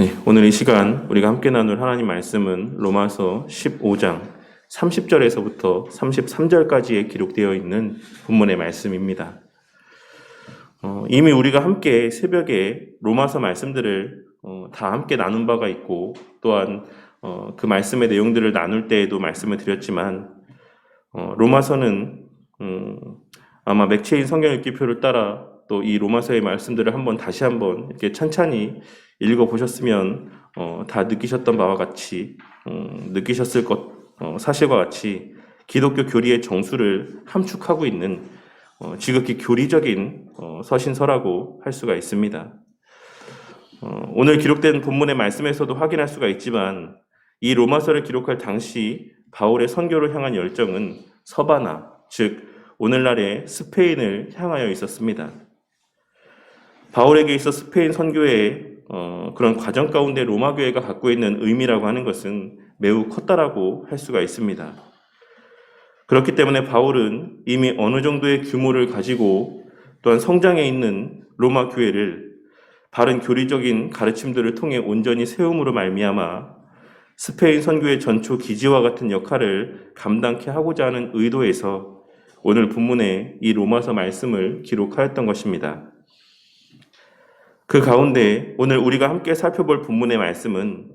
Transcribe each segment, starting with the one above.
네, 오늘 이 시간 우리가 함께 나눌 하나님 말씀은 로마서 15장 30절에서부터 33절까지에 기록되어 있는 본문의 말씀입니다. 이미 우리가 함께 새벽에 로마서 말씀들을 다 함께 나눈 바가 있고, 또한 그 말씀의 내용들을 나눌 때에도 말씀을 드렸지만, 로마서는 아마 맥체인 성경 읽기표를 따라 또 이 로마서의 말씀들을 다시 한번 이렇게 찬찬히 읽어보셨으면 다 느끼셨던 바와 같이 느끼셨을 사실과 같이 기독교 교리의 정수를 함축하고 있는 지극히 교리적인 서신서라고 할 수가 있습니다. 오늘 기록된 본문의 말씀에서도 확인할 수가 있지만, 이 로마서를 기록할 당시 바울의 선교를 향한 열정은 서바나, 즉 오늘날의 스페인을 향하여 있었습니다. 바울에게 있어 스페인 선교의 그런 과정 가운데 로마 교회가 갖고 있는 의미라고 하는 것은 매우 컸다라고 할 수가 있습니다. 그렇기 때문에 바울은 이미 어느 정도의 규모를 가지고 또한 성장해 있는 로마 교회를 바른 교리적인 가르침들을 통해 온전히 세움으로 말미암아 스페인 선교의 전초 기지와 같은 역할을 감당케 하고자 하는 의도에서 오늘 본문에 이 로마서 말씀을 기록하였던 것입니다. 그 가운데 오늘 우리가 함께 살펴볼 본문의 말씀은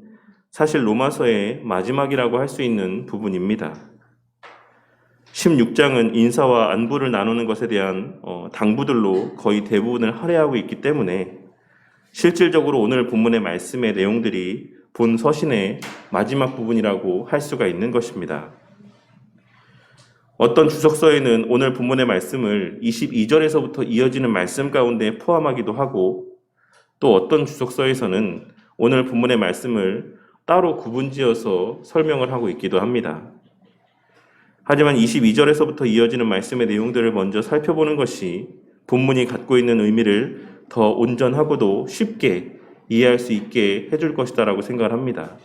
사실 로마서의 마지막이라고 할 수 있는 부분입니다. 16장은 인사와 안부를 나누는 것에 대한 당부들로 거의 대부분을 할애하고 있기 때문에 실질적으로 오늘 본문의 말씀의 내용들이 본 서신의 마지막 부분이라고 할 수가 있는 것입니다. 어떤 주석서에는 오늘 본문의 말씀을 22절에서부터 이어지는 말씀 가운데 포함하기도 하고, 또 어떤 주석서에서는 오늘 본문의 말씀을 따로 구분지어서 설명을 하고 있기도 합니다. 하지만 22절에서부터 이어지는 말씀의 내용들을 먼저 살펴보는 것이 본문이 갖고 있는 의미를 더 온전하고도 쉽게 이해할 수 있게 해줄 것이다라고 생각을 합니다.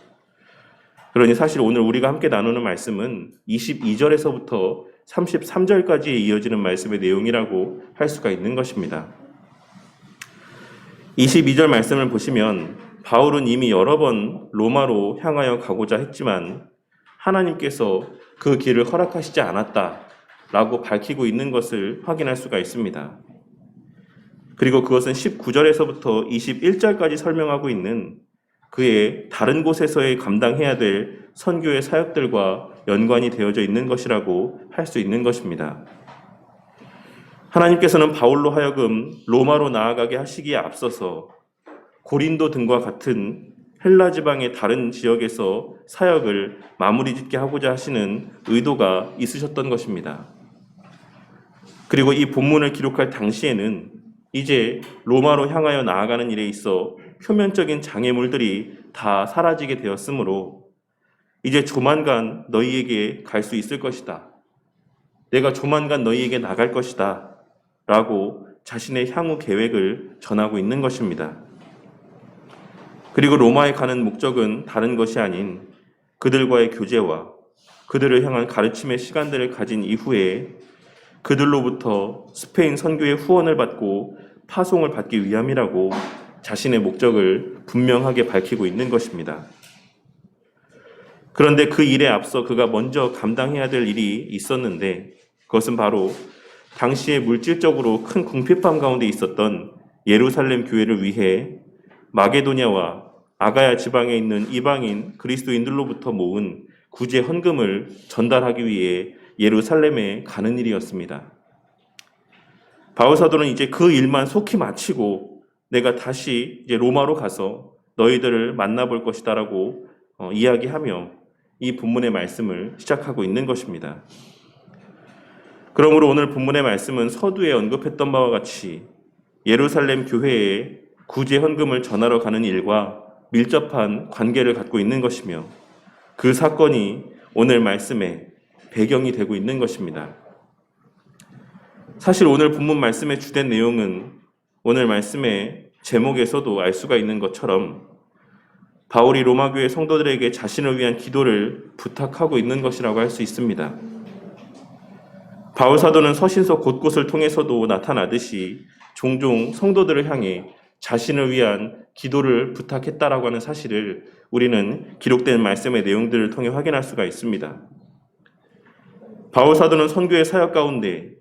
그러니 사실 오늘 우리가 함께 나누는 말씀은 22절에서부터 33절까지에 이어지는 말씀의 내용이라고 할 수가 있는 것입니다. 22절 말씀을 보시면 바울은 이미 여러 번 로마로 향하여 가고자 했지만 하나님께서 그 길을 허락하시지 않았다라고 밝히고 있는 것을 확인할 수가 있습니다. 그리고 그것은 19절에서부터 21절까지 설명하고 있는 그의 다른 곳에서의 감당해야 될 선교의 사역들과 연관이 되어져 있는 것이라고 할 수 있는 것입니다. 하나님께서는 바울로 하여금 로마로 나아가게 하시기에 앞서서 고린도 등과 같은 헬라 지방의 다른 지역에서 사역을 마무리 짓게 하고자 하시는 의도가 있으셨던 것입니다. 그리고 이 본문을 기록할 당시에는 이제 로마로 향하여 나아가는 일에 있어 표면적인 장애물들이 다 사라지게 되었으므로 이제 조만간 너희에게 갈 수 있을 것이다. 내가 조만간 너희에게 나갈 것이다. 라고 자신의 향후 계획을 전하고 있는 것입니다. 그리고 로마에 가는 목적은 다른 것이 아닌 그들과의 교제와 그들을 향한 가르침의 시간들을 가진 이후에 그들로부터 스페인 선교의 후원을 받고 파송을 받기 위함이라고 자신의 목적을 분명하게 밝히고 있는 것입니다. 그런데 그 일에 앞서 그가 먼저 감당해야 될 일이 있었는데, 그것은 바로 당시에 물질적으로 큰 궁핍함 가운데 있었던 예루살렘 교회를 위해 마게도냐와 아가야 지방에 있는 이방인 그리스도인들로부터 모은 구제 헌금을 전달하기 위해 예루살렘에 가는 일이었습니다. 바울 사도는 이제 그 일만 속히 마치고 내가 다시 이제 로마로 가서 너희들을 만나볼 것이다라고 이야기하며 이 본문의 말씀을 시작하고 있는 것입니다. 그러므로 오늘 본문의 말씀은 서두에 언급했던 바와 같이 예루살렘 교회에 구제 헌금을 전하러 가는 일과 밀접한 관계를 갖고 있는 것이며, 그 사건이 오늘 말씀의 배경이 되고 있는 것입니다. 사실 오늘 본문 말씀의 주된 내용은 오늘 말씀의 제목에서도 알 수가 있는 것처럼 바울이 로마 교회 성도들에게 자신을 위한 기도를 부탁하고 있는 것이라고 할 수 있습니다. 바울 사도는 서신서 곳곳을 통해서도 나타나듯이 종종 성도들을 향해 자신을 위한 기도를 부탁했다라고 하는 사실을 우리는 기록된 말씀의 내용들을 통해 확인할 수가 있습니다. 바울 사도는 선교의 사역 가운데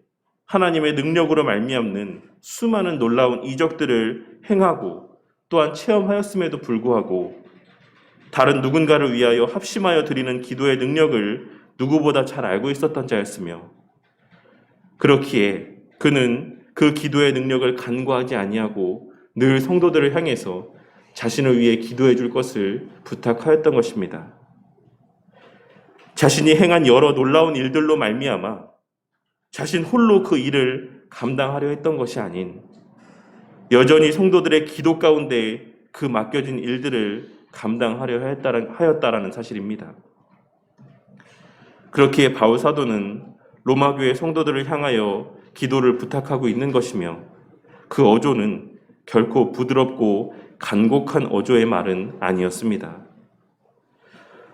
하나님의 능력으로 말미암는 수많은 놀라운 이적들을 행하고 또한 체험하였음에도 불구하고 다른 누군가를 위하여 합심하여 드리는 기도의 능력을 누구보다 잘 알고 있었던 자였으며 그렇기에 그는 그 기도의 능력을 간과하지 아니하고 늘 성도들을 향해서 자신을 위해 기도해 줄 것을 부탁하였던 것입니다. 자신이 행한 여러 놀라운 일들로 말미암아 자신 홀로 그 일을 감당하려 했던 것이 아닌 여전히 성도들의 기도 가운데 그 맡겨진 일들을 감당하려 하였다라는 사실입니다. 그렇기에 바울 사도는 로마 교회 성도들을 향하여 기도를 부탁하고 있는 것이며 그 어조는 결코 부드럽고 간곡한 어조의 말은 아니었습니다.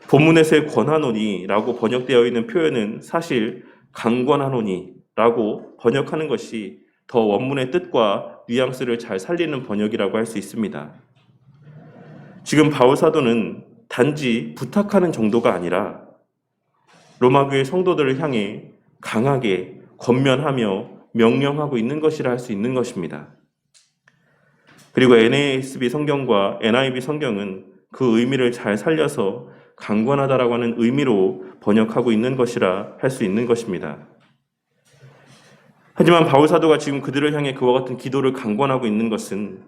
본문에서의 권하노니라고 번역되어 있는 표현은 사실 강권하노니라고 번역하는 것이 더 원문의 뜻과 뉘앙스를 잘 살리는 번역이라고 할 수 있습니다. 지금 바울 사도는 단지 부탁하는 정도가 아니라 로마 교회 성도들을 향해 강하게 권면하며 명령하고 있는 것이라 할 수 있는 것입니다. 그리고 NASB 성경과 NIV 성경은 그 의미를 잘 살려서 강권하다라고 하는 의미로 번역하고 있는 것이라 할 수 있는 것입니다. 하지만 바울 사도가 지금 그들을 향해 그와 같은 기도를 강권하고 있는 것은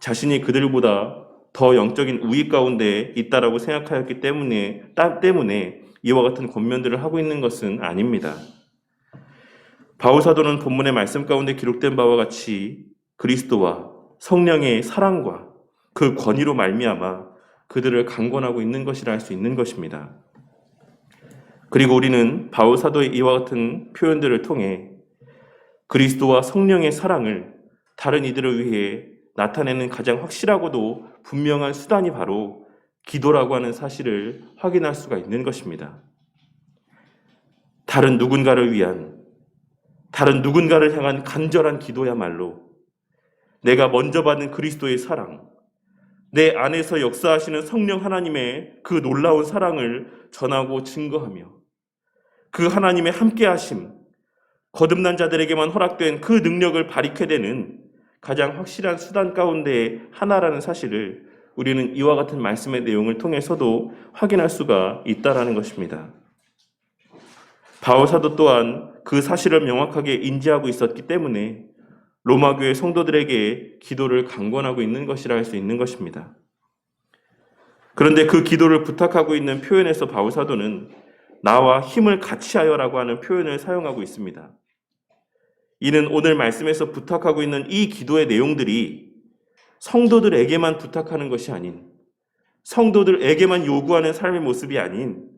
자신이 그들보다 더 영적인 우위 가운데 있다라고 생각하였기 때문에 이와 같은 권면들을 하고 있는 것은 아닙니다. 바울 사도는 본문의 말씀 가운데 기록된 바와 같이 그리스도와 성령의 사랑과 그 권위로 말미암아 그들을 강권하고 있는 것이라 할 수 있는 것입니다. 그리고 우리는 바울 사도의 이와 같은 표현들을 통해 그리스도와 성령의 사랑을 다른 이들을 위해 나타내는 가장 확실하고도 분명한 수단이 바로 기도라고 하는 사실을 확인할 수가 있는 것입니다. 다른 누군가를 위한, 다른 누군가를 향한 간절한 기도야말로 내가 먼저 받은 그리스도의 사랑, 내 안에서 역사하시는 성령 하나님의 그 놀라운 사랑을 전하고 증거하며 그 하나님의 함께하심, 거듭난 자들에게만 허락된 그 능력을 발휘하게 되는 가장 확실한 수단 가운데 하나라는 사실을 우리는 이와 같은 말씀의 내용을 통해서도 확인할 수가 있다라는 것입니다. 바울 사도 또한 그 사실을 명확하게 인지하고 있었기 때문에 로마 교회 성도들에게 기도를 강권하고 있는 것이라 할 수 있는 것입니다. 그런데 그 기도를 부탁하고 있는 표현에서 바울 사도는 나와 힘을 같이 하여라고 하는 표현을 사용하고 있습니다. 이는 오늘 말씀에서 부탁하고 있는 이 기도의 내용들이 성도들에게만 부탁하는 것이 아닌, 성도들에게만 요구하는 삶의 모습이 아닌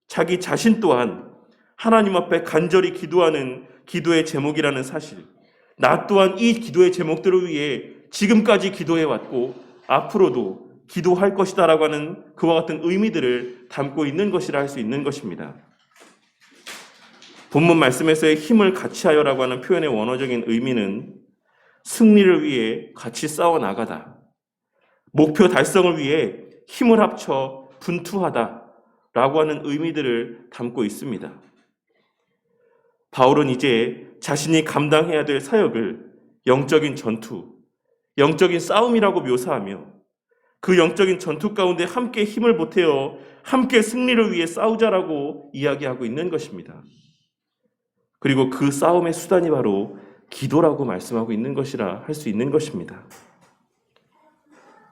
자기 자신 또한 하나님 앞에 간절히 기도하는 기도의 제목이라는 사실, 나 또한 이 기도의 제목들을 위해 지금까지 기도해왔고 앞으로도 기도할 것이다라고 하는 그와 같은 의미들을 담고 있는 것이라 할 수 있는 것입니다. 본문 말씀에서의 힘을 같이 하여라고 하는 표현의 원어적인 의미는 승리를 위해 같이 싸워나가다, 목표 달성을 위해 힘을 합쳐 분투하다라고 하는 의미들을 담고 있습니다. 바울은 이제 자신이 감당해야 될 사역을 영적인 전투, 영적인 싸움이라고 묘사하며 그 영적인 전투 가운데 함께 힘을 보태어 함께 승리를 위해 싸우자라고 이야기하고 있는 것입니다. 그리고 그 싸움의 수단이 바로 기도라고 말씀하고 있는 것이라 할 수 있는 것입니다.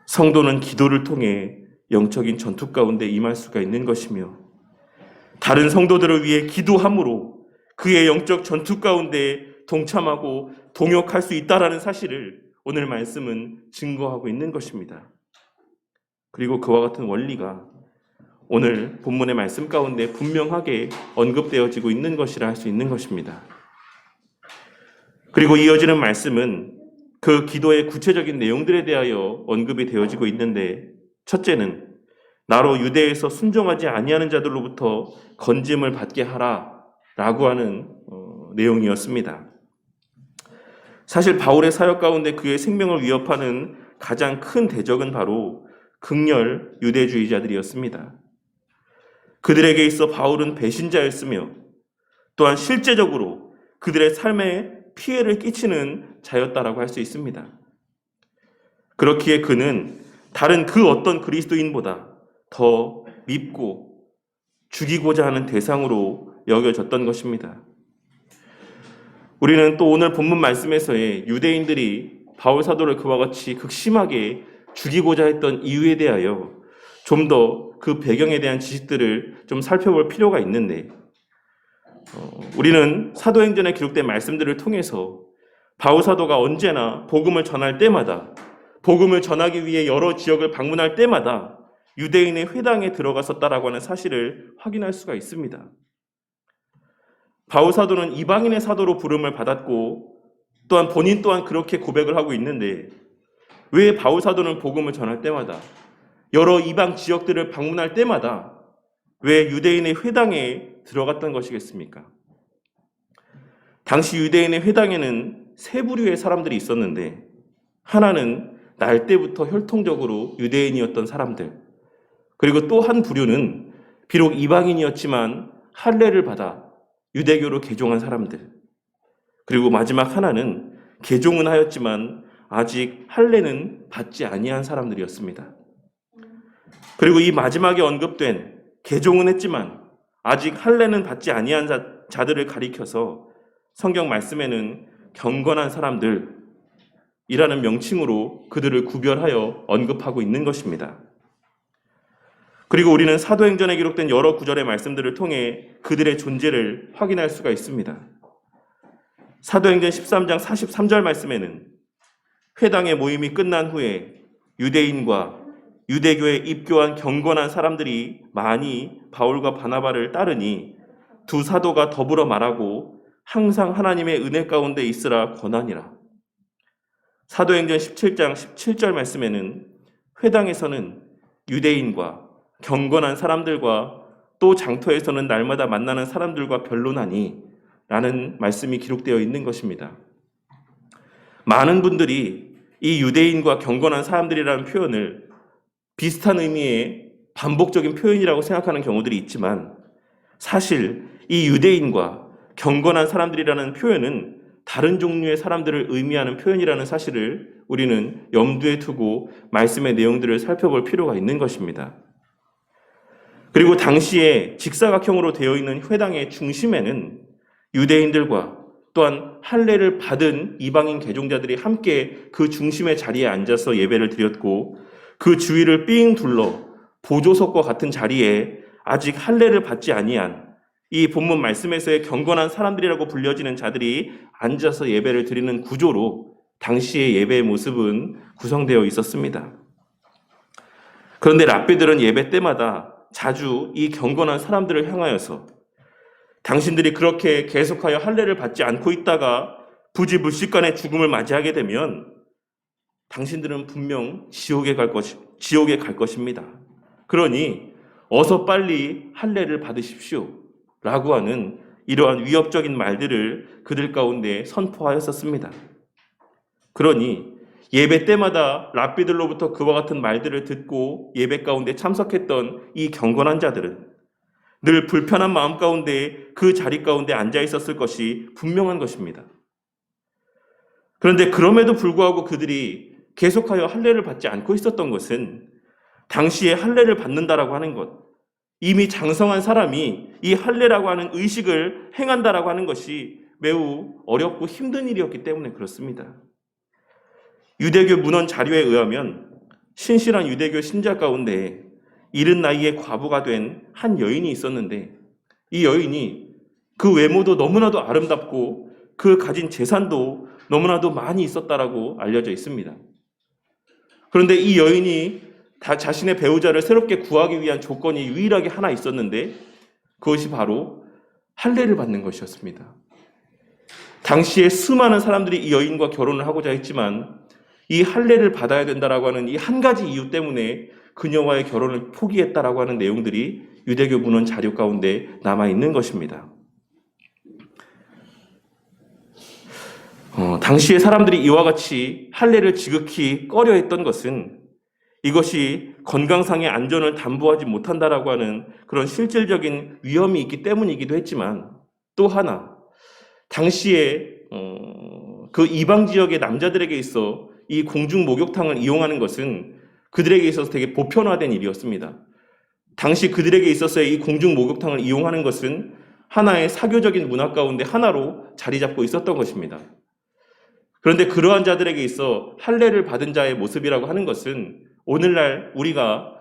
성도는 기도를 통해 영적인 전투 가운데 임할 수가 있는 것이며 다른 성도들을 위해 기도함으로 그의 영적 전투 가운데 동참하고 동역할 수 있다라는 사실을 오늘 말씀은 증거하고 있는 것입니다. 그리고 그와 같은 원리가 오늘 본문의 말씀 가운데 분명하게 언급되어지고 있는 것이라 할 수 있는 것입니다. 그리고 이어지는 말씀은 그 기도의 구체적인 내용들에 대하여 언급이 되어지고 있는데, 첫째는 나로 유대에서 순종하지 아니하는 자들로부터 건짐을 받게 하라라고 하는 내용이었습니다. 사실 바울의 사역 가운데 그의 생명을 위협하는 가장 큰 대적은 바로 극렬 유대주의자들이었습니다. 그들에게 있어 바울은 배신자였으며 또한 실제적으로 그들의 삶에 피해를 끼치는 자였다라고 할 수 있습니다. 그렇기에 그는 다른 그 어떤 그리스도인보다 더 밉고 죽이고자 하는 대상으로 여겨졌던 것입니다. 우리는 또 오늘 본문 말씀에서의 유대인들이 바울 사도를 그와 같이 극심하게 죽이고자 했던 이유에 대하여 좀 더 그 배경에 대한 지식들을 좀 살펴볼 필요가 있는데, 우리는 사도행전에 기록된 말씀들을 통해서 바울 사도가 언제나 복음을 전할 때마다, 복음을 전하기 위해 여러 지역을 방문할 때마다 유대인의 회당에 들어갔었다라고 하는 사실을 확인할 수가 있습니다. 바울 사도는 이방인의 사도로 부름을 받았고 또한 본인 또한 그렇게 고백을 하고 있는데, 왜 바울 사도는 복음을 전할 때마다, 여러 이방 지역들을 방문할 때마다 왜 유대인의 회당에 들어갔던 것이겠습니까? 당시 유대인의 회당에는 세 부류의 사람들이 있었는데, 하나는 날 때부터 혈통적으로 유대인이었던 사람들, 그리고 또 한 부류는 비록 이방인이었지만 할례를 받아 유대교로 개종한 사람들, 그리고 마지막 하나는 개종은 하였지만 아직 할례는 받지 아니한 사람들이었습니다. 그리고 이 마지막에 언급된 개종은 했지만 아직 할례는 받지 아니한 자들을 가리켜서 성경 말씀에는 경건한 사람들이라는 명칭으로 그들을 구별하여 언급하고 있는 것입니다. 그리고 우리는 사도행전에 기록된 여러 구절의 말씀들을 통해 그들의 존재를 확인할 수가 있습니다. 사도행전 13장 43절 말씀에는 회당의 모임이 끝난 후에 유대인과 유대교에 입교한 경건한 사람들이 많이 바울과 바나바를 따르니 두 사도가 더불어 말하고 항상 하나님의 은혜 가운데 있으라 권하니라. 사도행전 17장 17절 말씀에는 회당에서는 유대인과 경건한 사람들과 또 장터에서는 날마다 만나는 사람들과 변론하니 라는 말씀이 기록되어 있는 것입니다. 많은 분들이 이 유대인과 경건한 사람들이라는 표현을 비슷한 의미의 반복적인 표현이라고 생각하는 경우들이 있지만, 사실 이 유대인과 경건한 사람들이라는 표현은 다른 종류의 사람들을 의미하는 표현이라는 사실을 우리는 염두에 두고 말씀의 내용들을 살펴볼 필요가 있는 것입니다. 그리고 당시에 직사각형으로 되어 있는 회당의 중심에는 유대인들과 또한 할례를 받은 이방인 개종자들이 함께 그 중심의 자리에 앉아서 예배를 드렸고, 그 주위를 삥 둘러 보조석과 같은 자리에 아직 할례를 받지 아니한 이 본문 말씀에서의 경건한 사람들이라고 불려지는 자들이 앉아서 예배를 드리는 구조로 당시의 예배의 모습은 구성되어 있었습니다. 그런데 랍비들은 예배 때마다 자주 이 경건한 사람들을 향하여서 당신들이 그렇게 계속하여 할례를 받지 않고 있다가 부지불식간에 죽음을 맞이하게 되면 당신들은 분명 지옥에 갈 것입니다. 그러니 어서 빨리 할례를 받으십시오 라고 하는 이러한 위협적인 말들을 그들 가운데 선포하였었습니다. 그러니 예배 때마다 랍비들로부터 그와 같은 말들을 듣고 예배 가운데 참석했던 이 경건한 자들은 늘 불편한 마음 가운데 그 자리 가운데 앉아 있었을 것이 분명한 것입니다. 그런데 그럼에도 불구하고 그들이 계속하여 할례를 받지 않고 있었던 것은 당시에 할례를 받는다라고 하는 것, 이미 장성한 사람이 이 할례라고 하는 의식을 행한다라고 하는 것이 매우 어렵고 힘든 일이었기 때문에 그렇습니다. 유대교 문헌 자료에 의하면 신실한 유대교 신자 가운데 이른 나이에 과부가 된 한 여인이 있었는데, 이 여인이 그 외모도 너무나도 아름답고 그 가진 재산도 너무나도 많이 있었다라고 알려져 있습니다. 그런데 이 여인이 다 자신의 배우자를 새롭게 구하기 위한 조건이 유일하게 하나 있었는데, 그것이 바로 할례를 받는 것이었습니다. 당시에 수많은 사람들이 이 여인과 결혼을 하고자 했지만 이 할례를 받아야 된다라고 하는 이 한 가지 이유 때문에 그녀와의 결혼을 포기했다라고 하는 내용들이 유대교 문헌 자료 가운데 남아 있는 것입니다. 당시의 사람들이 이와 같이 할례를 지극히 꺼려했던 것은 이것이 건강상의 안전을 담보하지 못한다라고 하는 그런 실질적인 위험이 있기 때문이기도 했지만, 또 하나 당시에 그 이방 지역의 남자들에게 있어 이 공중 목욕탕을 이용하는 것은 그들에게 있어서 되게 보편화된 일이었습니다. 당시 그들에게 있어서의 이 공중 목욕탕을 이용하는 것은 하나의 사교적인 문화 가운데 하나로 자리 잡고 있었던 것입니다. 그런데 그러한 자들에게 있어 할례를 받은 자의 모습이라고 하는 것은 오늘날 우리가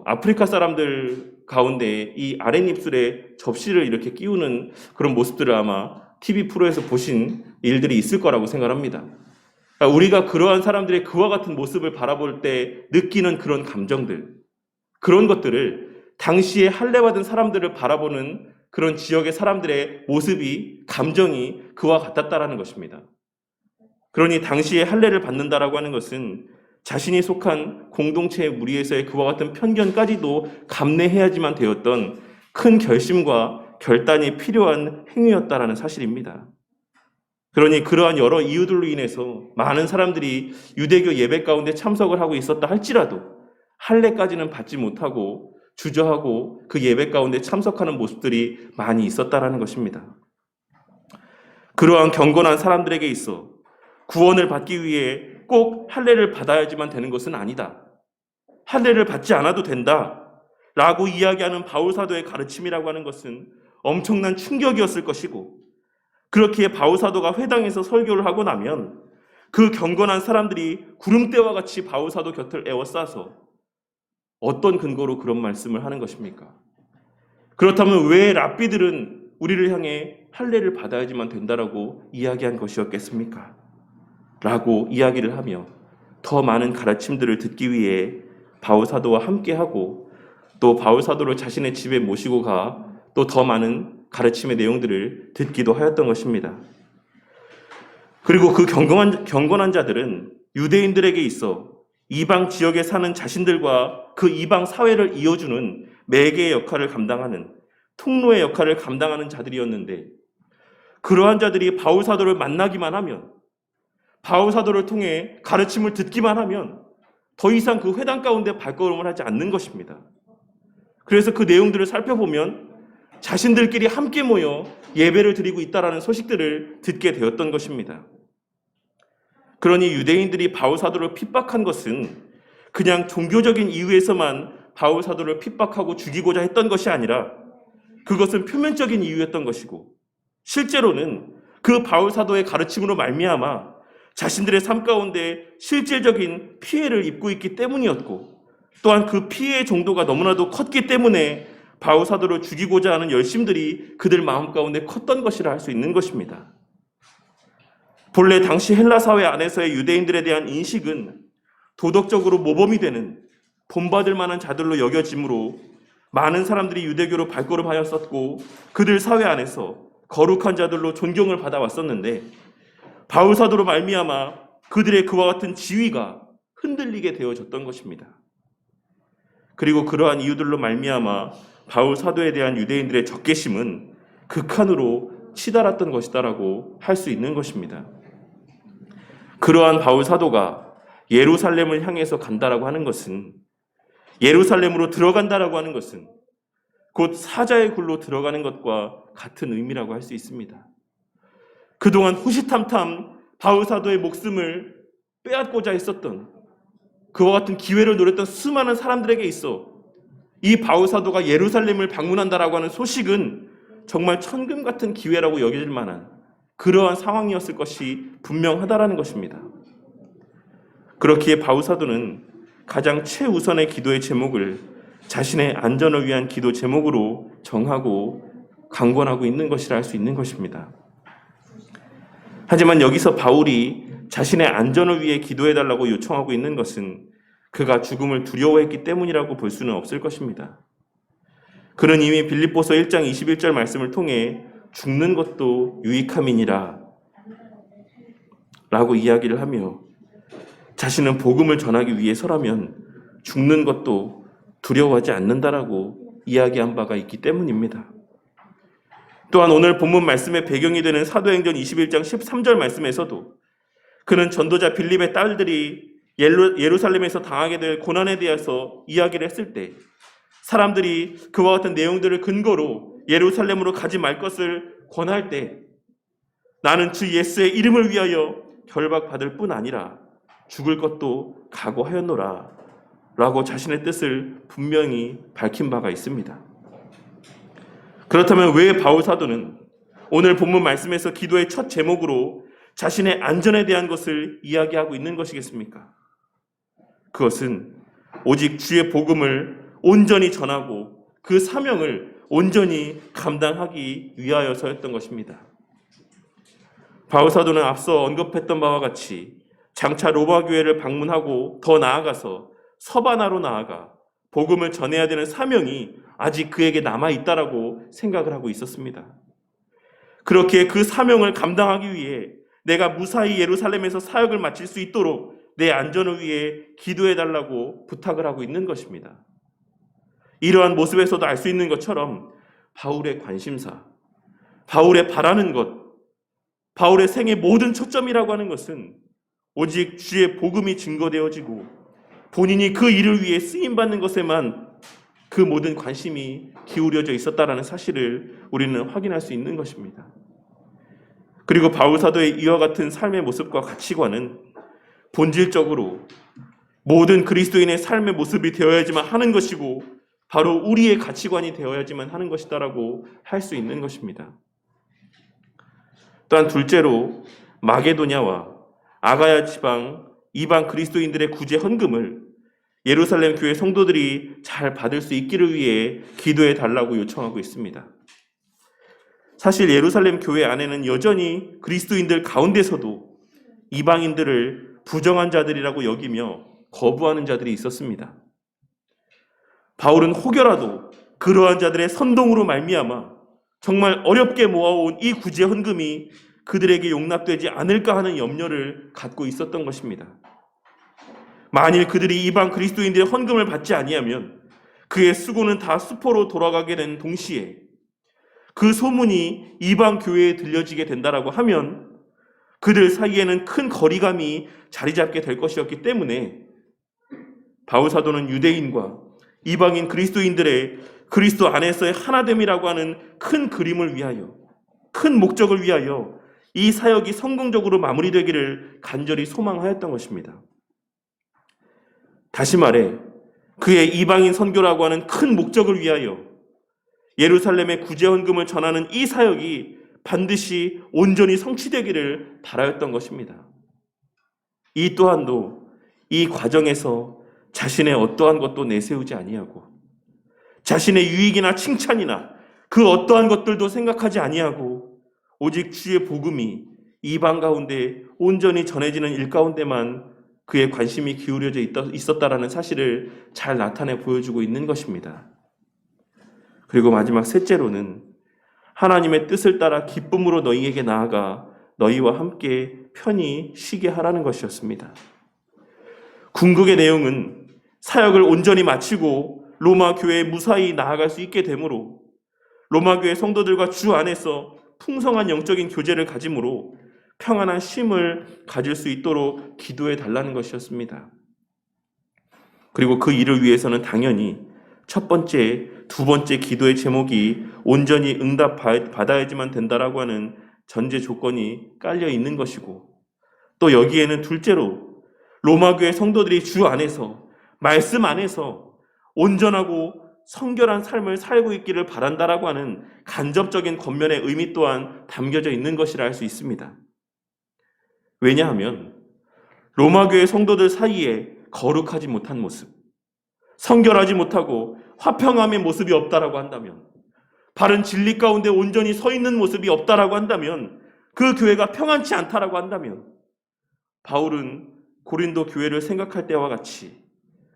아프리카 사람들 가운데 이 아랫입술에 접시를 이렇게 끼우는 그런 모습들을 아마 TV 프로에서 보신 일들이 있을 거라고 생각합니다. 우리가 그러한 사람들의 그와 같은 모습을 바라볼 때 느끼는 그런 감정들, 그런 것들을 당시에 할례받은 사람들을 바라보는 그런 지역의 사람들의 모습이, 감정이 그와 같았다라는 것입니다. 그러니 당시에 할례를 받는다라고 하는 것은 자신이 속한 공동체의 무리에서의 그와 같은 편견까지도 감내해야지만 되었던 큰 결심과 결단이 필요한 행위였다라는 사실입니다. 그러니 그러한 여러 이유들로 인해서 많은 사람들이 유대교 예배 가운데 참석을 하고 있었다 할지라도 할례까지는 받지 못하고 주저하고 그 예배 가운데 참석하는 모습들이 많이 있었다라는 것입니다. 그러한 경건한 사람들에게 있어 구원을 받기 위해 꼭 할례를 받아야지만 되는 것은 아니다. 할례를 받지 않아도 된다. 라고 이야기하는 바울 사도의 가르침이라고 하는 것은 엄청난 충격이었을 것이고, 그렇기에 바울 사도가 회당에서 설교를 하고 나면 그 경건한 사람들이 구름대와 같이 바울 사도 곁을 에워싸서 어떤 근거로 그런 말씀을 하는 것입니까? 그렇다면 왜 랍비들은 우리를 향해 할례를 받아야지만 된다라고 이야기한 것이었겠습니까? 라고 이야기를 하며 더 많은 가르침들을 듣기 위해 바울 사도와 함께하고 또 바울 사도를 자신의 집에 모시고 가 또 더 많은 가르침의 내용들을 듣기도 하였던 것입니다. 그리고 그 경건한 자들은 유대인들에게 있어 이방 지역에 사는 자신들과 그 이방 사회를 이어주는 매개의 역할을 감당하는, 통로의 역할을 감당하는 자들이었는데, 그러한 자들이 바울 사도를 만나기만 하면, 바울 사도를 통해 가르침을 듣기만 하면 더 이상 그 회당 가운데 발걸음을 하지 않는 것입니다. 그래서 그 내용들을 살펴보면 자신들끼리 함께 모여 예배를 드리고 있다라는 소식들을 듣게 되었던 것입니다. 그러니 유대인들이 바울 사도를 핍박한 것은 그냥 종교적인 이유에서만 바울 사도를 핍박하고 죽이고자 했던 것이 아니라 그것은 표면적인 이유였던 것이고, 실제로는 그 바울 사도의 가르침으로 말미암아 자신들의 삶 가운데 실질적인 피해를 입고 있기 때문이었고, 또한 그 피해의 정도가 너무나도 컸기 때문에 바울 사도를 죽이고자 하는 열심들이 그들 마음 가운데 컸던 것이라 할 수 있는 것입니다. 본래 당시 헬라 사회 안에서의 유대인들에 대한 인식은 도덕적으로 모범이 되는 본받을 만한 자들로 여겨지므로 많은 사람들이 유대교로 발걸음하였었고 그들 사회 안에서 거룩한 자들로 존경을 받아왔었는데, 바울 사도로 말미암아 그들의 그와 같은 지위가 흔들리게 되어졌던 것입니다. 그리고 그러한 이유들로 말미암아 바울 사도에 대한 유대인들의 적개심은 극한으로 치달았던 것이다라고 할 수 있는 것입니다. 그러한 바울 사도가 예루살렘을 향해서 간다라고 하는 것은, 예루살렘으로 들어간다라고 하는 것은 곧 사자의 굴로 들어가는 것과 같은 의미라고 할 수 있습니다. 그동안 호시탐탐 바울 사도의 목숨을 빼앗고자 했었던, 그와 같은 기회를 노렸던 수많은 사람들에게 있어 이 바울 사도가 예루살렘을 방문한다라고 하는 소식은 정말 천금 같은 기회라고 여겨질 만한 그러한 상황이었을 것이 분명하다라는 것입니다. 그렇기에 바울 사도는 가장 최우선의 기도의 제목을 자신의 안전을 위한 기도 제목으로 정하고 강권하고 있는 것이라 할 수 있는 것입니다. 하지만 여기서 바울이 자신의 안전을 위해 기도해달라고 요청하고 있는 것은 그가 죽음을 두려워했기 때문이라고 볼 수는 없을 것입니다. 그는 이미 빌립보서 1장 21절 말씀을 통해 죽는 것도 유익함이니라 라고 이야기를 하며 자신은 복음을 전하기 위해서라면 죽는 것도 두려워하지 않는다라고 이야기한 바가 있기 때문입니다. 또한 오늘 본문 말씀의 배경이 되는 사도행전 21장 13절 말씀에서도 그는 전도자 빌립의 딸들이 예루살렘에서 당하게 될 고난에 대해서 이야기를 했을 때 사람들이 그와 같은 내용들을 근거로 예루살렘으로 가지 말 것을 권할 때 나는 주 예수의 이름을 위하여 결박받을 뿐 아니라 죽을 것도 각오하였노라 라고 자신의 뜻을 분명히 밝힌 바가 있습니다. 그렇다면 왜 바울 사도는 오늘 본문 말씀에서 기도의 첫 제목으로 자신의 안전에 대한 것을 이야기하고 있는 것이겠습니까? 그것은 오직 주의 복음을 온전히 전하고 그 사명을 온전히 감당하기 위하여서였던 것입니다. 바울 사도는 앞서 언급했던 바와 같이 장차 로마 교회를 방문하고 더 나아가서 서바나로 나아가 복음을 전해야 되는 사명이 아직 그에게 남아있다라고 생각을 하고 있었습니다. 그렇게 그 사명을 감당하기 위해 내가 무사히 예루살렘에서 사역을 마칠 수 있도록 내 안전을 위해 기도해달라고 부탁을 하고 있는 것입니다. 이러한 모습에서도 알 수 있는 것처럼 바울의 관심사, 바울의 바라는 것, 바울의 생의 모든 초점이라고 하는 것은 오직 주의 복음이 증거되어지고 본인이 그 일을 위해 쓰임받는 것에만 그 모든 관심이 기울여져 있었다라는 사실을 우리는 확인할 수 있는 것입니다. 그리고 바울 사도의 이와 같은 삶의 모습과 가치관은 본질적으로 모든 그리스도인의 삶의 모습이 되어야지만 하는 것이고 바로 우리의 가치관이 되어야지만 하는 것이다라고 할 수 있는 것입니다. 또한 둘째로 마게도냐와 아가야 지방 이방 그리스도인들의 구제 헌금을 예루살렘 교회 성도들이 잘 받을 수 있기를 위해 기도해 달라고 요청하고 있습니다. 사실 예루살렘 교회 안에는 여전히 그리스도인들 가운데서도 이방인들을 부정한 자들이라고 여기며 거부하는 자들이 있었습니다. 바울은 혹여라도 그러한 자들의 선동으로 말미암아 정말 어렵게 모아온 이 구제 헌금이 그들에게 용납되지 않을까 하는 염려를 갖고 있었던 것입니다. 만일 그들이 이방 그리스도인들의 헌금을 받지 아니하면 그의 수고는 다 수포로 돌아가게 된 동시에 그 소문이 이방 교회에 들려지게 된다라고 하면 그들 사이에는 큰 거리감이 자리 잡게 될 것이었기 때문에 바울 사도는 유대인과 이방인 그리스도인들의 그리스도 안에서의 하나됨이라고 하는 큰 그림을 위하여, 큰 목적을 위하여 이 사역이 성공적으로 마무리되기를 간절히 소망하였던 것입니다. 다시 말해 그의 이방인 선교라고 하는 큰 목적을 위하여 예루살렘의 구제 헌금을 전하는 이 사역이 반드시 온전히 성취되기를 바라였던 것입니다. 이 또한도 이 과정에서 자신의 어떠한 것도 내세우지 아니하고 자신의 유익이나 칭찬이나 그 어떠한 것들도 생각하지 아니하고 오직 주의 복음이 이방 가운데 온전히 전해지는 일 가운데만 그의 관심이 기울여져 있었다라는 사실을 잘 나타내 보여주고 있는 것입니다. 그리고 마지막 셋째로는 하나님의 뜻을 따라 기쁨으로 너희에게 나아가 너희와 함께 편히 쉬게 하라는 것이었습니다. 궁극의 내용은 사역을 온전히 마치고 로마 교회에 무사히 나아갈 수 있게 되므로 로마 교회 성도들과 주 안에서 풍성한 영적인 교제를 가짐으로 평안한 쉼을 가질 수 있도록 기도해 달라는 것이었습니다. 그리고 그 일을 위해서는 당연히 첫 번째, 두 번째 기도의 제목이 온전히 응답받아야지만 된다라고 하는 전제 조건이 깔려 있는 것이고 또 여기에는 둘째로 로마 교회 성도들이 주 안에서 말씀 안에서 온전하고 성결한 삶을 살고 있기를 바란다라고 하는 간접적인 겉면의 의미 또한 담겨져 있는 것이라 할 수 있습니다. 왜냐하면 로마 교회 성도들 사이에 거룩하지 못한 모습, 성결하지 못하고 화평함의 모습이 없다라고 한다면, 바른 진리 가운데 온전히 서 있는 모습이 없다라고 한다면, 그 교회가 평안치 않다라고 한다면 바울은 고린도 교회를 생각할 때와 같이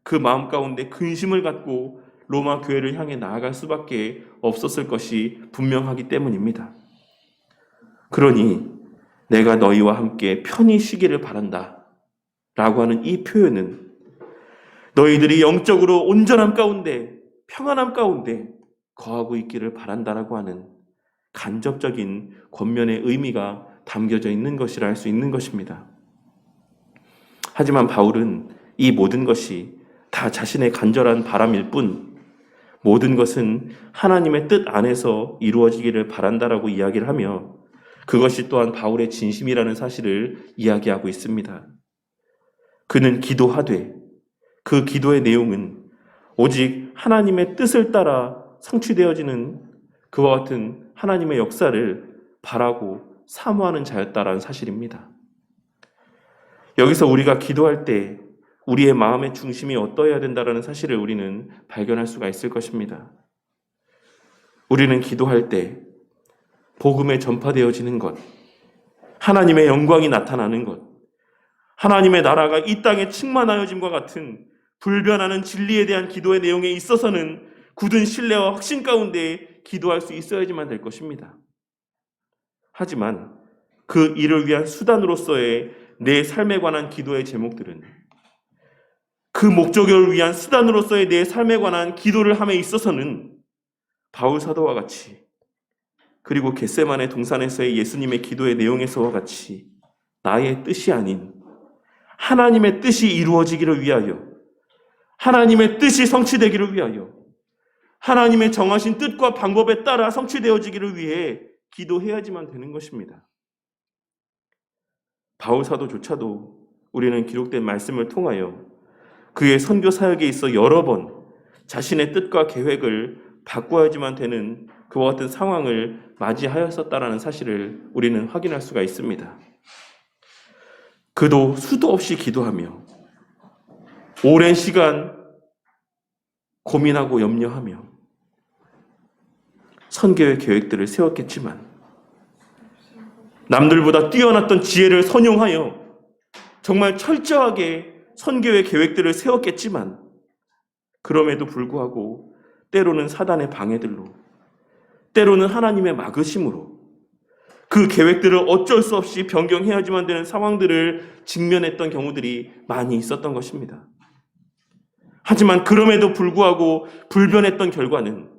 그 마음 가운데 근심을 갖고 로마 교회를 향해 나아갈 수밖에 없었을 것이 분명하기 때문입니다. 그러니 내가 너희와 함께 편히 쉬기를 바란다 라고 하는 이 표현은 너희들이 영적으로 온전함 가운데 평안함 가운데 거하고 있기를 바란다라고 하는 간접적인 권면의 의미가 담겨져 있는 것이라 할 수 있는 것입니다. 하지만 바울은 이 모든 것이 다 자신의 간절한 바람일 뿐 모든 것은 하나님의 뜻 안에서 이루어지기를 바란다라고 이야기를 하며 그것이 또한 바울의 진심이라는 사실을 이야기하고 있습니다. 그는 기도하되 그 기도의 내용은 오직 하나님의 뜻을 따라 성취되어지는 그와 같은 하나님의 역사를 바라고 사모하는 자였다라는 사실입니다. 여기서 우리가 기도할 때 우리의 마음의 중심이 어떠해야 된다는 사실을 우리는 발견할 수가 있을 것입니다. 우리는 기도할 때 복음에 전파되어지는 것, 하나님의 영광이 나타나는 것, 하나님의 나라가 이 땅에 충만하여짐과 같은 불변하는 진리에 대한 기도의 내용에 있어서는 굳은 신뢰와 확신 가운데 기도할 수 있어야지만 될 것입니다. 하지만 그 일을 위한 수단으로서의 내 삶에 관한 기도의 제목들은 그 목적을 위한 수단으로서의 내 삶에 관한 기도를 함에 있어서는 바울 사도와 같이 그리고 겟세마네 동산에서의 예수님의 기도의 내용에서와 같이 나의 뜻이 아닌 하나님의 뜻이 이루어지기를 위하여 하나님의 뜻이 성취되기를 위하여 하나님의 정하신 뜻과 방법에 따라 성취되어지기를 위해 기도해야지만 되는 것입니다. 바울 사도조차도 우리는 기록된 말씀을 통하여 그의 선교 사역에 있어 여러 번 자신의 뜻과 계획을 바꿔야지만 되는 그와 같은 상황을 맞이하였었다라는 사실을 우리는 확인할 수가 있습니다. 그도 수도 없이 기도하며 오랜 시간 고민하고 염려하며 선교의 계획들을 세웠겠지만 남들보다 뛰어났던 지혜를 선용하여 정말 철저하게 선교의 계획들을 세웠겠지만 그럼에도 불구하고 때로는 사단의 방해들로 때로는 하나님의 막으심으로 그 계획들을 어쩔 수 없이 변경해야지만 되는 상황들을 직면했던 경우들이 많이 있었던 것입니다. 하지만 그럼에도 불구하고 불변했던 결과는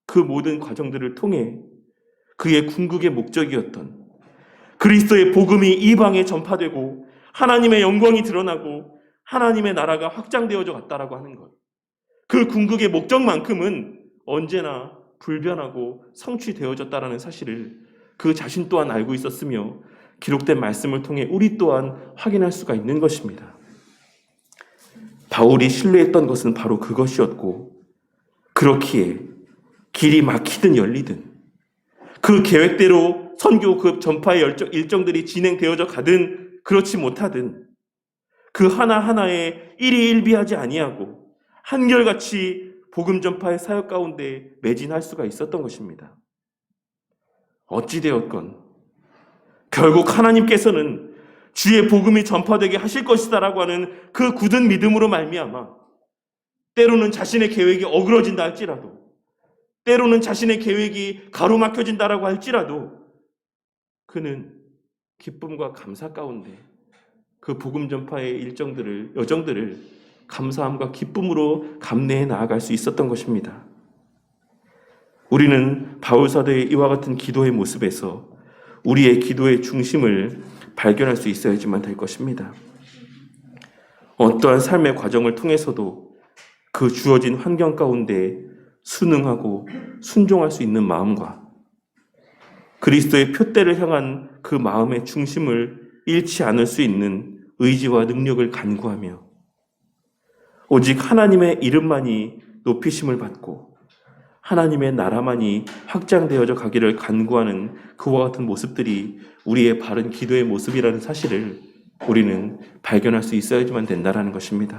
그 모든 과정들을 통해 그의 궁극의 목적이었던 그리스도의 복음이 이방에 전파되고 하나님의 영광이 드러나고 하나님의 나라가 확장되어져 갔다라고 하는 것. 그 궁극의 목적만큼은 언제나 불변하고 성취되어졌다라는 사실을 그 자신 또한 알고 있었으며 기록된 말씀을 통해 우리 또한 확인할 수가 있는 것입니다. 바울이 신뢰했던 것은 바로 그것이었고 그렇기에 길이 막히든 열리든 그 계획대로 선교 그 전파의 일정들이 진행되어져 가든 그렇지 못하든 그 하나하나에 일희일비하지 아니하고 한결같이 복음 전파의 사역 가운데 매진할 수가 있었던 것입니다. 어찌되었건 결국 하나님께서는 주의 복음이 전파되게 하실 것이다라고 하는 그 굳은 믿음으로 말미암아 때로는 자신의 계획이 어그러진다 할지라도 때로는 자신의 계획이 가로막혀진다라고 할지라도 그는 기쁨과 감사 가운데 그 복음 전파의 여정들을 감사함과 기쁨으로 감내해 나아갈 수 있었던 것입니다. 우리는 바울 사도의 이와 같은 기도의 모습에서 우리의 기도의 중심을 발견할 수 있어야지만 될 것입니다. 어떠한 삶의 과정을 통해서도 그 주어진 환경 가운데 순응하고 순종할 수 있는 마음과 그리스도의 표대를 향한 그 마음의 중심을 잃지 않을 수 있는 의지와 능력을 간구하며 오직 하나님의 이름만이 높이심을 받고 하나님의 나라만이 확장되어져 가기를 간구하는 그와 같은 모습들이 우리의 바른 기도의 모습이라는 사실을 우리는 발견할 수 있어야지만 된다는 것입니다.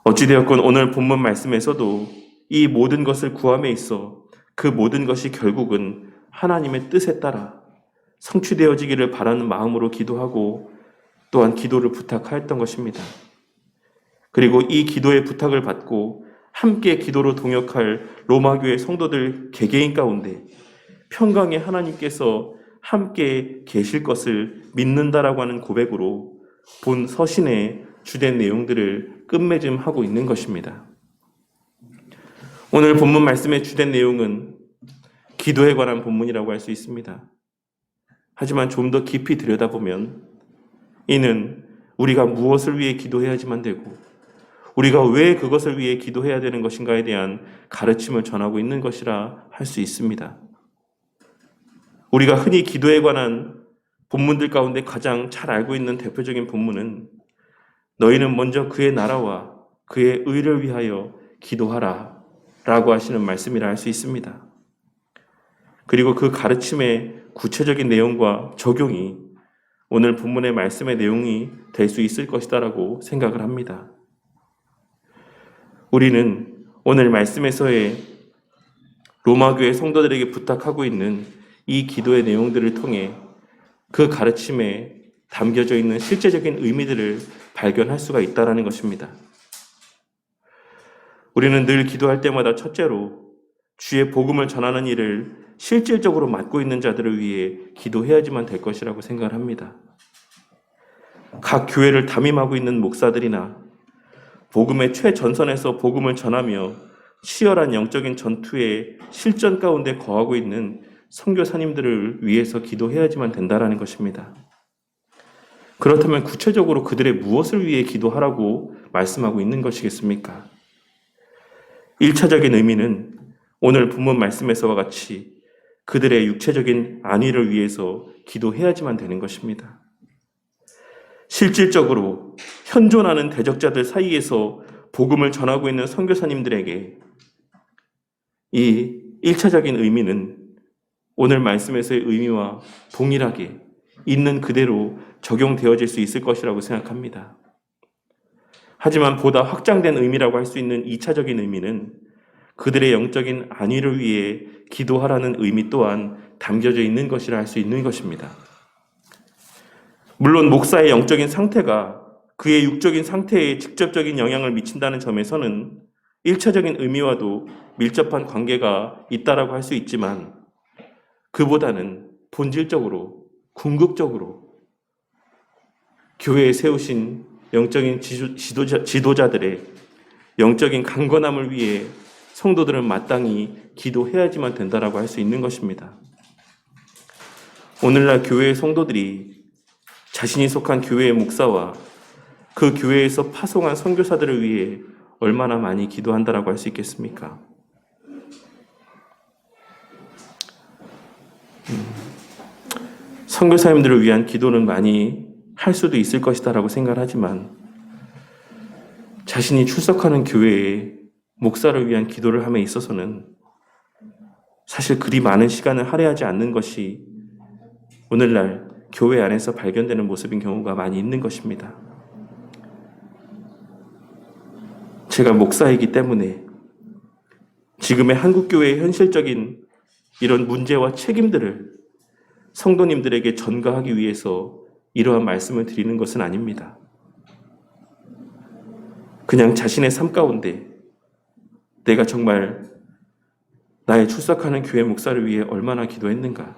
어찌되었건 오늘 본문 말씀에서도 이 모든 것을 구함에 있어 그 모든 것이 결국은 하나님의 뜻에 따라 성취되어지기를 바라는 마음으로 기도하고 또한 기도를 부탁하였던 것입니다. 그리고 이 기도의 부탁을 받고 함께 기도로 동역할 로마교회 성도들 개개인 가운데 평강의 하나님께서 함께 계실 것을 믿는다라고 하는 고백으로 본 서신의 주된 내용들을 끝맺음하고 있는 것입니다. 오늘 본문 말씀의 주된 내용은 기도에 관한 본문이라고 할 수 있습니다. 하지만 좀 더 깊이 들여다보면 이는 우리가 무엇을 위해 기도해야지만 되고 우리가 왜 그것을 위해 기도해야 되는 것인가에 대한 가르침을 전하고 있는 것이라 할 수 있습니다. 우리가 흔히 기도에 관한 본문들 가운데 가장 잘 알고 있는 대표적인 본문은 너희는 먼저 그의 나라와 그의 의를 위하여 기도하라 라고 하시는 말씀이라 할 수 있습니다. 그리고 그 가르침의 구체적인 내용과 적용이 오늘 본문의 말씀의 내용이 될 수 있을 것이다라고 생각을 합니다. 우리는 오늘 말씀에서의 로마교회 성도들에게 부탁하고 있는 이 기도의 내용들을 통해 그 가르침에 담겨져 있는 실제적인 의미들을 발견할 수가 있다는 것입니다. 우리는 늘 기도할 때마다 첫째로 주의 복음을 전하는 일을 실질적으로 맡고 있는 자들을 위해 기도해야지만 될 것이라고 생각을 합니다. 각 교회를 담임하고 있는 목사들이나 복음의 최전선에서 복음을 전하며 치열한 영적인 전투의 실전 가운데 거하고 있는 선교사님들을 위해서 기도해야지만 된다는 것입니다. 그렇다면 구체적으로 그들의 무엇을 위해 기도하라고 말씀하고 있는 것이겠습니까? 1차적인 의미는 오늘 본문 말씀에서와 같이 그들의 육체적인 안위를 위해서 기도해야지만 되는 것입니다. 실질적으로 현존하는 대적자들 사이에서 복음을 전하고 있는 선교사님들에게 이 1차적인 의미는 오늘 말씀에서의 의미와 동일하게 있는 그대로 적용되어질 수 있을 것이라고 생각합니다. 하지만 보다 확장된 의미라고 할 수 있는 2차적인 의미는 그들의 영적인 안위를 위해 기도하라는 의미 또한 담겨져 있는 것이라 할 수 있는 것입니다. 물론 목사의 영적인 상태가 그의 육적인 상태에 직접적인 영향을 미친다는 점에서는 1차적인 의미와도 밀접한 관계가 있다라고 할 수 있지만 그보다는 본질적으로 궁극적으로 교회에 세우신 영적인 지도자들의 영적인 강건함을 위해 성도들은 마땅히 기도해야지만 된다라고 할 수 있는 것입니다. 오늘날 교회의 성도들이 자신이 속한 교회의 목사와 그 교회에서 파송한 선교사들을 위해 얼마나 많이 기도한다라고 할 수 있겠습니까? 선교사님들을 위한 기도는 많이 할 수도 있을 것이다라고 생각하지만 자신이 출석하는 교회에 목사를 위한 기도를 함에 있어서는 사실 그리 많은 시간을 할애하지 않는 것이 오늘날 교회 안에서 발견되는 모습인 경우가 많이 있는 것입니다. 제가 목사이기 때문에 지금의 한국교회의 현실적인 이런 문제와 책임들을 성도님들에게 전가하기 위해서 이러한 말씀을 드리는 것은 아닙니다. 그냥 자신의 삶 가운데 내가 정말 나의 출석하는 교회 목사를 위해 얼마나 기도했는가,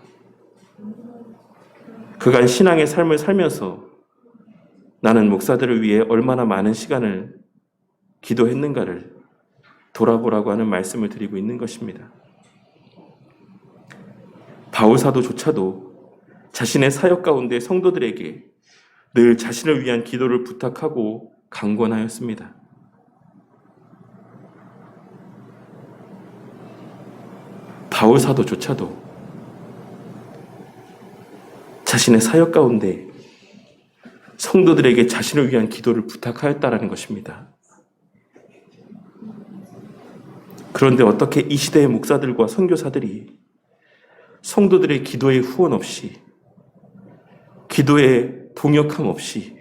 그간 신앙의 삶을 살면서 나는 목사들을 위해 얼마나 많은 시간을 기도했는가를 돌아보라고 하는 말씀을 드리고 있는 것입니다. 바울 사도조차도 자신의 사역 가운데 성도들에게 늘 자신을 위한 기도를 부탁하고 강권하였습니다. 바울 사도조차도 자신의 사역 가운데 성도들에게 자신을 위한 기도를 부탁하였다라는 것입니다. 그런데 어떻게 이 시대의 목사들과 선교사들이 성도들의 기도의 후원 없이, 기도의 동역함 없이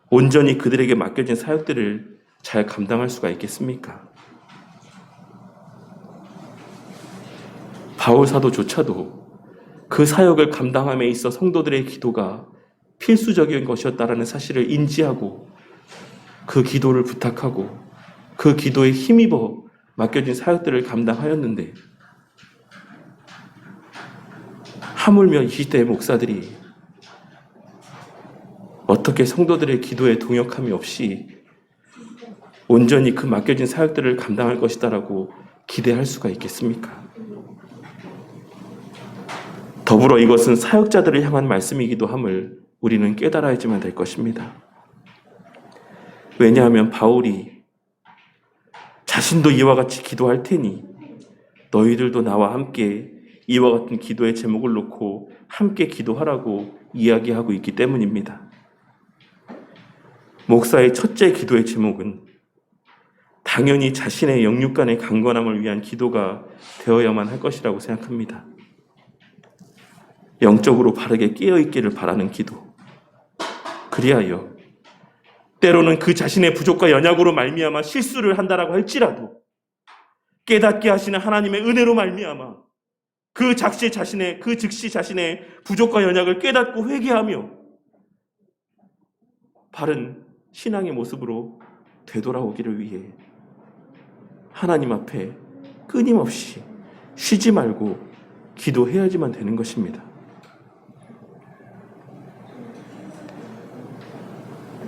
온전히 그들에게 맡겨진 사역들을 잘 감당할 수가 있겠습니까? 바울 사도조차도 그 사역을 감당함에 있어 성도들의 기도가 필수적인 것이었다라는 사실을 인지하고 그 기도를 부탁하고 그 기도에 힘입어 맡겨진 사역들을 감당하였는데, 하물며 이 시대의 목사들이 어떻게 성도들의 기도에 동역함이 없이 온전히 그 맡겨진 사역들을 감당할 것이다라고 기대할 수가 있겠습니까? 더불어 이것은 사역자들을 향한 말씀이기도 함을 우리는 깨달아야지만 될 것입니다. 왜냐하면 바울이 자신도 이와 같이 기도할 테니 너희들도 나와 함께 이와 같은 기도의 제목을 놓고 함께 기도하라고 이야기하고 있기 때문입니다. 목사의 첫째 기도의 제목은 당연히 자신의 영육간의 강건함을 위한 기도가 되어야만 할 것이라고 생각합니다. 영적으로 바르게 깨어있기를 바라는 기도. 그리하여 때로는 그 자신의 부족과 연약으로 말미암아 실수를 한다라고 할지라도 깨닫게 하시는 하나님의 은혜로 말미암아 그 즉시 자신의 부족과 연약을 깨닫고 회개하며 바른 신앙의 모습으로 되돌아오기를 위해 하나님 앞에 끊임없이 쉬지 말고 기도해야지만 되는 것입니다.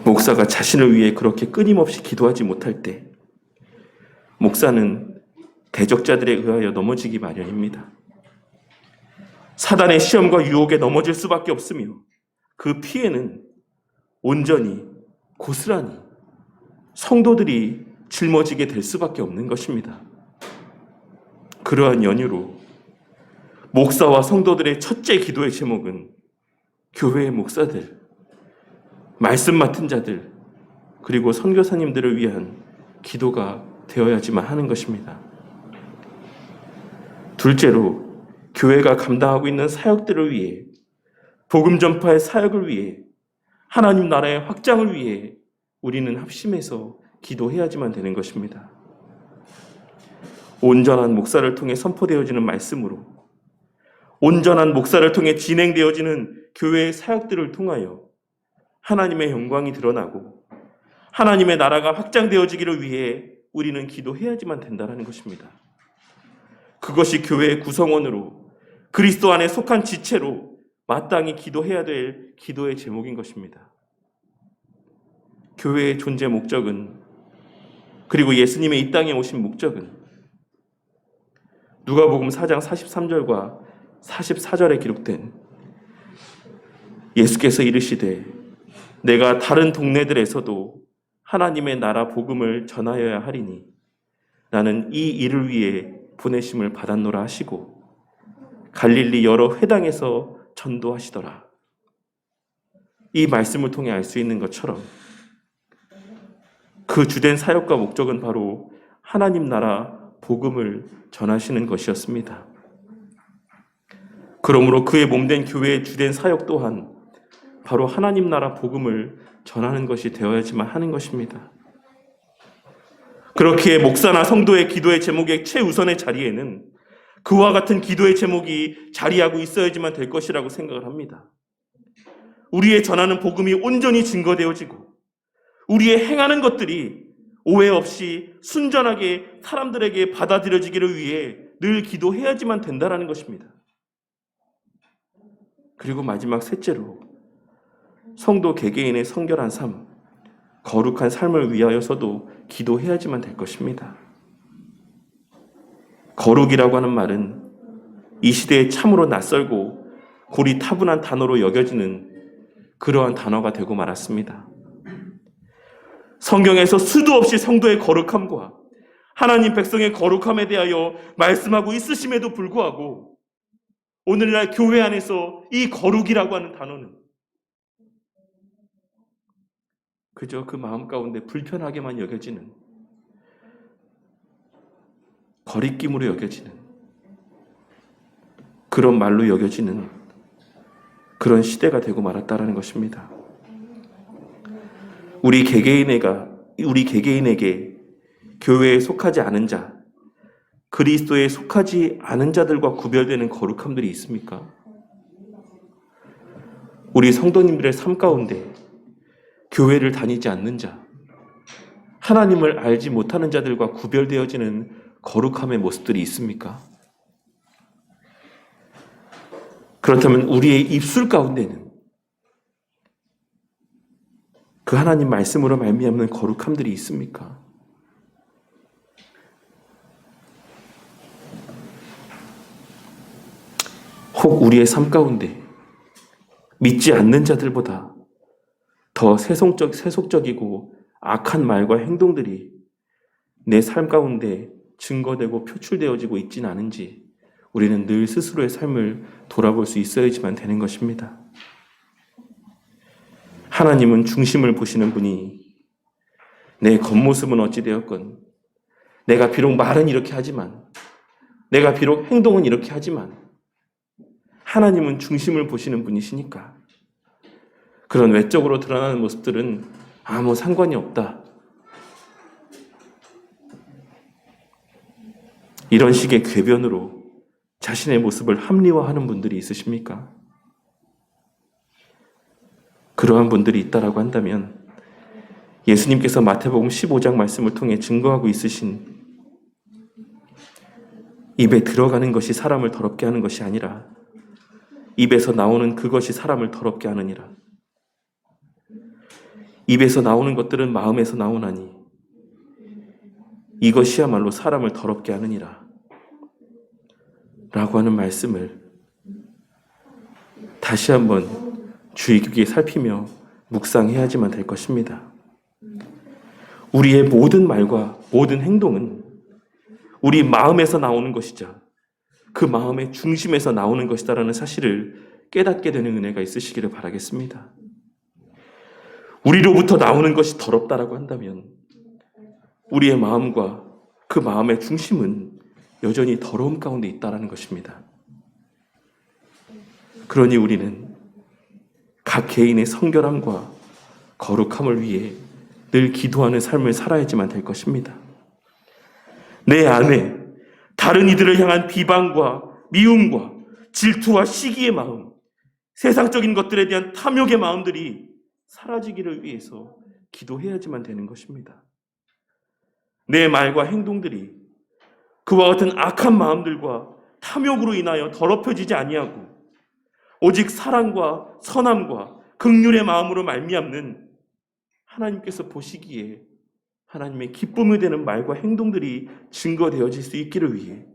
목사가 자신을 위해 그렇게 끊임없이 기도하지 못할 때 목사는 대적자들에 의하여 넘어지기 마련입니다. 사단의 시험과 유혹에 넘어질 수밖에 없으며 그 피해는 온전히 고스란히 성도들이 짊어지게 될 수밖에 없는 것입니다. 그러한 연유로 목사와 성도들의 첫째 기도의 제목은 교회의 목사들, 말씀 맡은 자들, 그리고 선교사님들을 위한 기도가 되어야지만 하는 것입니다. 둘째로 교회가 감당하고 있는 사역들을 위해, 복음 전파의 사역을 위해, 하나님 나라의 확장을 위해 우리는 합심해서 기도해야지만 되는 것입니다. 온전한 목사를 통해 선포되어지는 말씀으로, 온전한 목사를 통해 진행되어지는 교회의 사역들을 통하여 하나님의 영광이 드러나고 하나님의 나라가 확장되어지기를 위해 우리는 기도해야지만 된다는 것입니다. 그것이 교회의 구성원으로 그리스도 안에 속한 지체로 마땅히 기도해야 될 기도의 제목인 것입니다. 교회의 존재 목적은, 그리고 예수님의 이 땅에 오신 목적은 누가복음 4장 43절과 44절에 기록된 예수께서 이르시되 내가 다른 동네들에서도 하나님의 나라 복음을 전하여야 하리니 나는 이 일을 위해 보내심을 받았노라 하시고 갈릴리 여러 회당에서 전도하시더라. 이 말씀을 통해 알 수 있는 것처럼 그 주된 사역과 목적은 바로 하나님 나라 복음을 전하시는 것이었습니다. 그러므로 그의 몸된 교회의 주된 사역 또한 바로 하나님 나라 복음을 전하는 것이 되어야지만 하는 것입니다. 그렇기에 목사나 성도의 기도의 제목의 최우선의 자리에는 그와 같은 기도의 제목이 자리하고 있어야지만 될 것이라고 생각을 합니다. 우리의 전하는 복음이 온전히 증거되어지고 우리의 행하는 것들이 오해 없이 순전하게 사람들에게 받아들여지기를 위해 늘 기도해야지만 된다는 것입니다. 그리고 마지막 셋째로 성도 개개인의 성결한 삶, 거룩한 삶을 위하여서도 기도해야지만 될 것입니다. 거룩이라고 하는 말은 이 시대에 참으로 낯설고 고리타분한 단어로 여겨지는 그러한 단어가 되고 말았습니다. 성경에서 수도 없이 성도의 거룩함과 하나님 백성의 거룩함에 대하여 말씀하고 있으심에도 불구하고 오늘날 교회 안에서 이 거룩이라고 하는 단어는 그저 그 마음 가운데 불편하게만 여겨지는, 거리낌으로 여겨지는, 그런 말로 여겨지는 그런 시대가 되고 말았다라는 것입니다. 우리 개개인에게 교회에 속하지 않은 자, 그리스도에 속하지 않은 자들과 구별되는 거룩함들이 있습니까? 우리 성도님들의 삶 가운데 교회를 다니지 않는 자, 하나님을 알지 못하는 자들과 구별되어지는 거룩함의 모습들이 있습니까? 그렇다면 우리의 입술 가운데는 그 하나님 말씀으로 말미암는 거룩함들이 있습니까? 혹 우리의 삶 가운데 믿지 않는 자들보다 더 세속적이고 악한 말과 행동들이 내 삶 가운데 증거되고 표출되어지고 있지는 않은지 우리는 늘 스스로의 삶을 돌아볼 수 있어야지만 되는 것입니다. 하나님은 중심을 보시는 분이 내 겉모습은 어찌되었건 내가 비록 말은 이렇게 하지만 내가 비록 행동은 이렇게 하지만 하나님은 중심을 보시는 분이시니까 그런 외적으로 드러나는 모습들은 아무 상관이 없다. 이런 식의 궤변으로 자신의 모습을 합리화하는 분들이 있으십니까? 그러한 분들이 있다라고 한다면 예수님께서 마태복음 15장 말씀을 통해 증거하고 있으신 입에 들어가는 것이 사람을 더럽게 하는 것이 아니라 입에서 나오는 그것이 사람을 더럽게 하느니라. 입에서 나오는 것들은 마음에서 나오나니 이것이야말로 사람을 더럽게 하느니라 라고 하는 말씀을 다시 한번 주의 깊게 살피며 묵상해야지만 될 것입니다. 우리의 모든 말과 모든 행동은 우리 마음에서 나오는 것이자 그 마음의 중심에서 나오는 것이다라는 사실을 깨닫게 되는 은혜가 있으시기를 바라겠습니다. 우리로부터 나오는 것이 더럽다라고 한다면 우리의 마음과 그 마음의 중심은 여전히 더러움 가운데 있다라는 것입니다. 그러니 우리는 각 개인의 성결함과 거룩함을 위해 늘 기도하는 삶을 살아야지만 될 것입니다. 내 안에 다른 이들을 향한 비방과 미움과 질투와 시기의 마음, 세상적인 것들에 대한 탐욕의 마음들이 사라지기를 위해서 기도해야지만 되는 것입니다. 내 말과 행동들이 그와 같은 악한 마음들과 탐욕으로 인하여 더럽혀지지 아니하고 오직 사랑과 선함과 긍휼의 마음으로 말미암는 하나님께서 보시기에 하나님의 기쁨이 되는 말과 행동들이 증거되어질 수 있기를 위해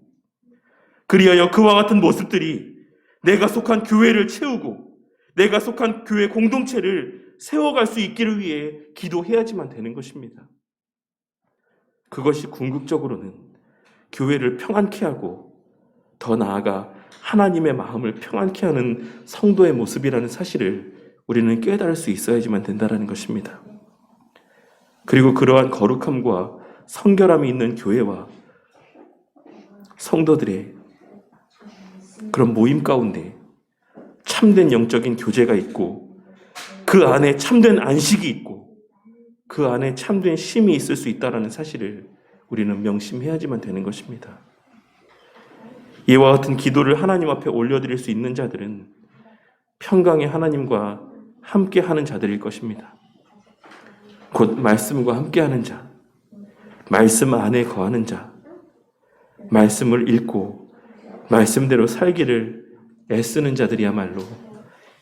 그리하여 그와 같은 모습들이 내가 속한 교회를 채우고 내가 속한 교회 공동체를 세워갈 수 있기를 위해 기도해야지만 되는 것입니다. 그것이 궁극적으로는 교회를 평안케 하고 더 나아가 하나님의 마음을 평안케 하는 성도의 모습이라는 사실을 우리는 깨달을 수 있어야지만 된다는 것입니다. 그리고 그러한 거룩함과 성결함이 있는 교회와 성도들의 그런 모임 가운데 참된 영적인 교제가 있고 그 안에 참된 안식이 있고 그 안에 참된 쉼이 있을 수 있다는 사실을 우리는 명심해야지만 되는 것입니다. 이와 같은 기도를 하나님 앞에 올려드릴 수 있는 자들은 평강의 하나님과 함께하는 자들일 것입니다. 곧 말씀과 함께하는 자, 말씀 안에 거하는 자, 말씀을 읽고 말씀대로 살기를 애쓰는 자들이야말로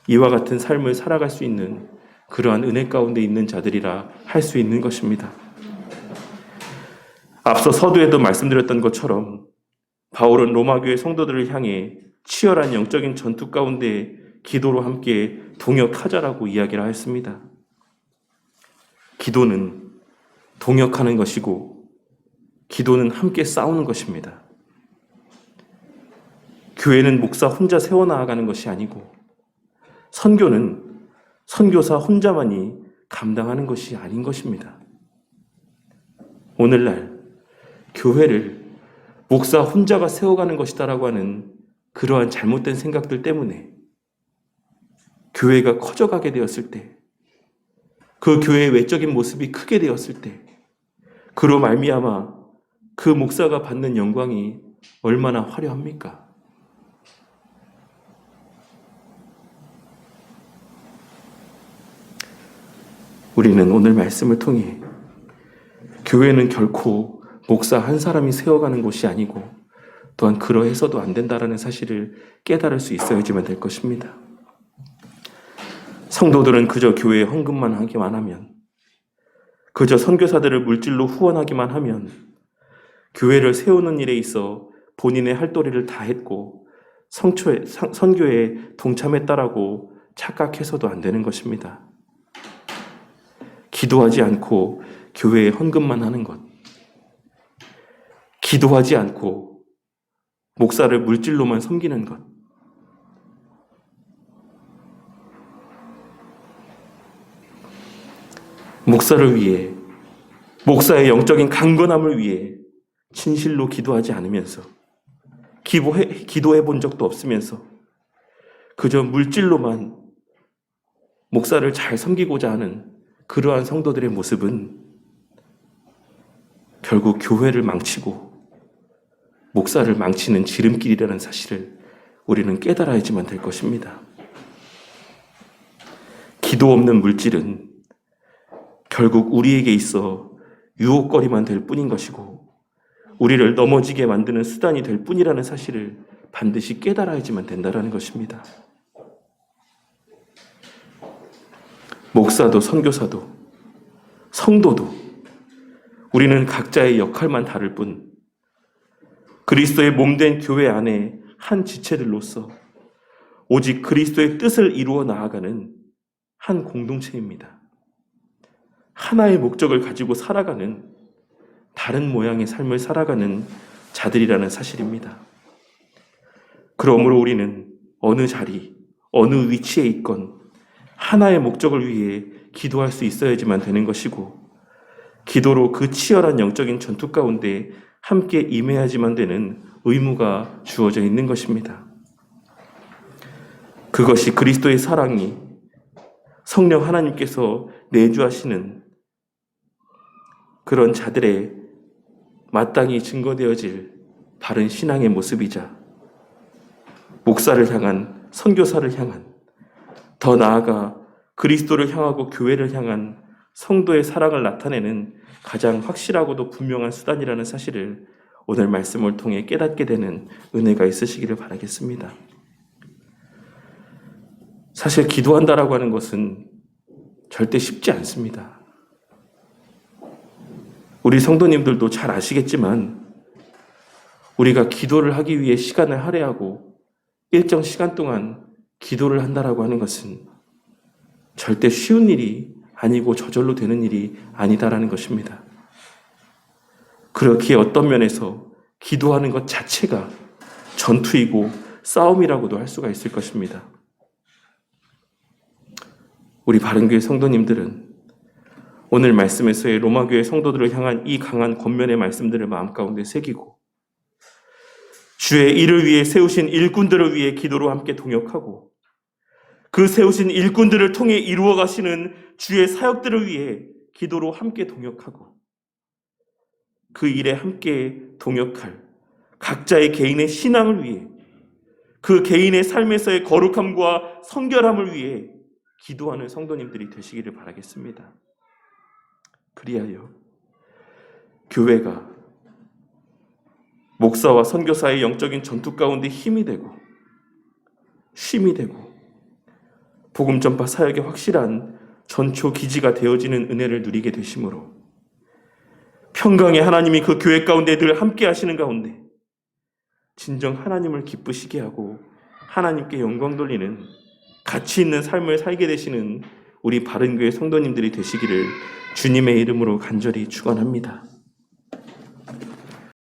이와 같은 삶을 살아갈 수 있는 그러한 은혜 가운데 있는 자들이라 할 수 있는 것입니다. 앞서 서두에도 말씀드렸던 것처럼 바울은 로마교회 성도들을 향해 치열한 영적인 전투 가운데 기도로 함께 동역하자라고 이야기를 했습니다. 기도는 동역하는 것이고 기도는 함께 싸우는 것입니다. 교회는 목사 혼자 세워나가는 것이 아니고 선교는 선교사 혼자만이 감당하는 것이 아닌 것입니다. 오늘날 교회를 목사 혼자가 세워가는 것이다라고 하는 그러한 잘못된 생각들 때문에 교회가 커져가게 되었을 때, 그 교회의 외적인 모습이 크게 되었을 때, 그로 말미암아 그 목사가 받는 영광이 얼마나 화려합니까? 우리는 오늘 말씀을 통해 교회는 결코 목사 한 사람이 세워가는 곳이 아니고 또한 그러해서도 안 된다라는 사실을 깨달을 수 있어야지만 될 것입니다. 성도들은 그저 교회에 헌금만 하기만 하면, 그저 선교사들을 물질로 후원하기만 하면 교회를 세우는 일에 있어 본인의 할 도리를 다 했고 선교에 동참했다라고 착각해서도 안 되는 것입니다. 기도하지 않고 교회에 헌금만 하는 것, 기도하지 않고 목사를 물질로만 섬기는 것, 목사를 위해, 목사의 영적인 강건함을 위해 진실로 기도하지 않으면서, 기도해 본 적도 없으면서 그저 물질로만 목사를 잘 섬기고자 하는 그러한 성도들의 모습은 결국 교회를 망치고 목사를 망치는 지름길이라는 사실을 우리는 깨달아야지만 될 것입니다. 기도 없는 물질은 결국 우리에게 있어 유혹거리만 될 뿐인 것이고 우리를 넘어지게 만드는 수단이 될 뿐이라는 사실을 반드시 깨달아야지만 된다는 것입니다. 목사도 선교사도 성도도 우리는 각자의 역할만 다를 뿐 그리스도의 몸된 교회 안에 한 지체들로서 오직 그리스도의 뜻을 이루어 나아가는 한 공동체입니다. 하나의 목적을 가지고 살아가는 다른 모양의 삶을 살아가는 자들이라는 사실입니다. 그러므로 우리는 어느 자리, 어느 위치에 있건 하나의 목적을 위해 기도할 수 있어야지만 되는 것이고 기도로 그 치열한 영적인 전투 가운데 함께 임해야지만 되는 의무가 주어져 있는 것입니다. 그것이 그리스도의 사랑이 성령 하나님께서 내주하시는 그런 자들의 마땅히 증거되어질 바른 신앙의 모습이자 목사를 향한, 선교사를 향한, 더 나아가 그리스도를 향하고 교회를 향한 성도의 사랑을 나타내는 가장 확실하고도 분명한 수단이라는 사실을 오늘 말씀을 통해 깨닫게 되는 은혜가 있으시기를 바라겠습니다. 사실 기도한다라고 하는 것은 절대 쉽지 않습니다. 우리 성도님들도 잘 아시겠지만 우리가 기도를 하기 위해 시간을 할애하고 일정 시간 동안 기도를 한다라고 하는 것은 절대 쉬운 일이 아니고 저절로 되는 일이 아니다라는 것입니다. 그렇기에 어떤 면에서 기도하는 것 자체가 전투이고 싸움이라고도 할 수가 있을 것입니다. 우리 바른교회 성도님들은 오늘 말씀에서의 로마교회 성도들을 향한 이 강한 권면의 말씀들을 마음 가운데 새기고 주의 일을 위해 세우신 일꾼들을 위해 기도로 함께 동역하고 그 세우신 일꾼들을 통해 이루어 가시는 주의 사역들을 위해 기도로 함께 동역하고 그 일에 함께 동역할 각자의 개인의 신앙을 위해 그 개인의 삶에서의 거룩함과 성결함을 위해 기도하는 성도님들이 되시기를 바라겠습니다. 그리하여 교회가 목사와 선교사의 영적인 전투 가운데 힘이 되고 쉼이 되고 복음 전파 사역의 확실한 전초 기지가 되어지는 은혜를 누리게 되심으로 평강의 하나님이 그 교회 가운데 늘 함께 하시는 가운데 진정 하나님을 기쁘시게 하고 하나님께 영광 돌리는 가치 있는 삶을 살게 되시는 우리 바른교회 성도님들이 되시기를 주님의 이름으로 간절히 축원합니다.